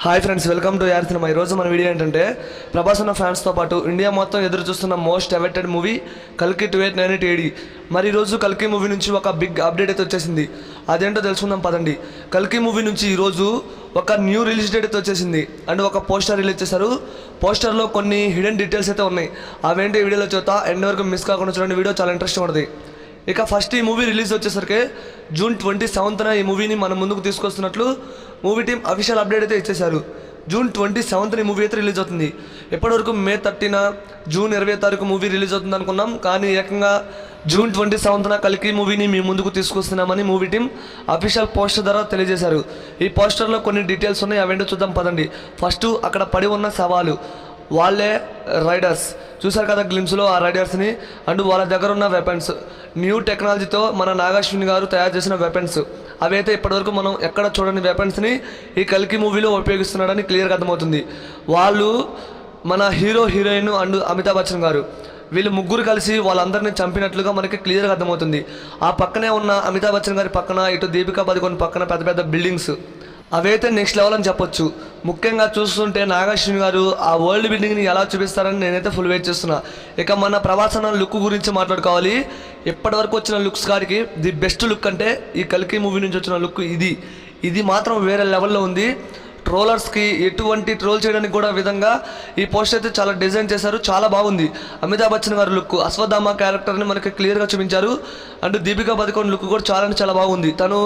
Hi friends, welcome to యార్ cinema. ఈరోజు మన వీడియో ఏంటంటే ప్రభాస్ అన్న ఫ్యాన్స్తో పాటు ఇండియా మొత్తం ఎదురు చూస్తున్న మోస్ట్ అవైటెడ్ మూవీ కల్కి 2898 AD. మరి ఈరోజు కల్కి మూవీ నుంచి ఒక బిగ్ అప్డేట్ అయితే వచ్చేసింది. అదేంటో తెలుసుకుందాం పదండి. కల్కి మూవీ నుంచి ఈరోజు ఒక న్యూ రిలీజ్ డేట్ అయితే వచ్చేసింది అండ్ ఒక పోస్టర్ రిలీజ్ చేశారు. పోస్టర్లో కొన్ని హిడెన్ డీటెయిల్స్ అయితే ఉన్నాయి. అవేంటి వీడియోలో చూద్దాం, ఎండ్ వరకు మిస్ కాకుండా చూడండి. వీడియో చాలా ఇంట్రెస్ట్ ఉంటుంది. ఇక ఫస్ట్ ఈ మూవీ రిలీజ్ వచ్చేసరికి జూన్ 27న ఈ మూవీని మనం ముందుకు తీసుకొస్తున్నట్లు మూవీ టీం అఫీషియల్ అప్డేట్ అయితే ఇచ్చేశారు. జూన్ 27న ఈ మూవీ అయితే రిలీజ్ అవుతుంది. ఇప్పటివరకు మే 30న జూన్ 20 మూవీ రిలీజ్ అవుతుంది అనుకున్నాం, కానీ ఏకంగా జూన్ 27న కల్కి మూవీని మీ ముందుకు తీసుకొస్తున్నామని మూవీ టీం అఫీషియల్ పోస్టర్ ద్వారా తెలియజేశారు. ఈ పోస్టర్లో కొన్ని డీటెయిల్స్ ఉన్నాయి, అవేంటో చూద్దాం పదండి. ఫస్ట్ అక్కడ పడి ఉన్న శవాలు, వాళ్ళే రైడర్స్. చూసారు కదా గ్లిమ్స్లో ఆ రైడర్స్ని. అండ్ వాళ్ళ దగ్గర ఉన్న వెపన్స్, న్యూ టెక్నాలజీతో మన నాగాశ్విని గారు తయారు చేసిన వెపన్స్. అవైతే ఇప్పటివరకు మనం ఎక్కడ చూడని వెపన్స్ని ఈ కల్కి మూవీలో ఉపయోగిస్తున్నాడని క్లియర్గా అర్థమవుతుంది. వాళ్ళు మన hero, heroine and Amitabh Bachchan గారు, వీళ్ళు ముగ్గురు కలిసి వాళ్ళందరినీ చంపినట్లుగా మనకి క్లియర్గా అర్థమవుతుంది. ఆ పక్కనే ఉన్న అమితాబ్ బచ్చన్ గారి పక్కన, ఇటు దీపికా పదుకొన్ పక్కన పెద్ద పెద్ద బిల్డింగ్స్, అవైతే నెక్స్ట్ లెవెల్ అని చెప్పొచ్చు. ముఖ్యంగా చూస్తుంటే నాగాశ్విని గారు ఆ వరల్డ్ బిల్డింగ్ని ఎలా చూపిస్తారని నేనైతే ఫుల్ వెయిట్ చేస్తున్నా. ఇక మన ప్రవాసన లుక్ గురించి మాట్లాడుకోవాలి. ఇప్పటివరకు వచ్చిన లుక్స్ గారికి ది బెస్ట్ లుక్ అంటే ఈ కల్కి మూవీ నుంచి వచ్చిన లుక్ ఇది మాత్రం వేరే లెవెల్లో ఉంది. ట్రోలర్స్కి ఎటువంటి ట్రోల్ చేయడానికి కూడా విధంగా ఈ పోస్టర్ అయితే చాలా డిజైన్ చేశారు, చాలా బాగుంది. అమితాబ్ బచ్చన్ గారి లుక్, అశ్వత్థామ క్యారెక్టర్ని మనకి క్లియర్గా చూపించారు. అండ్ దీపికా పదుకొన్ లుక్ కూడా చాలా అంటే చాలా బాగుంది. తను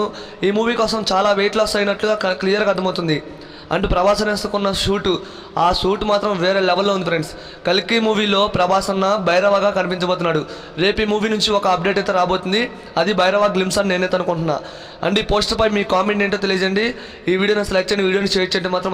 ఈ మూవీ కోసం చాలా వెయిట్ లాస్ అయినట్లుగా క్లియర్గా అర్థమవుతుంది. అండ్ ప్రభాస్ వేసుకున్న షూటు, ఆ షూట్ మాత్రం వేరే లెవెల్లో ఉంది ఫ్రెండ్స్. కల్కి మూవీలో ప్రభాస్ అన్న భైరవగా కనిపించబోతున్నాడు. రేపు ఈ మూవీ నుంచి ఒక అప్డేట్ అయితే రాబోతుంది, అది భైరవ గ్లిమ్స్ అని నేనైతే అనుకుంటున్నా. అండ్ ఈ పోస్టర్పై మీ కామెంట్ ఏంటో తెలియజేయండి. ఈ వీడియోని లైక్ చేయండి, వీడియోని షేర్ చేయండి మాత్రం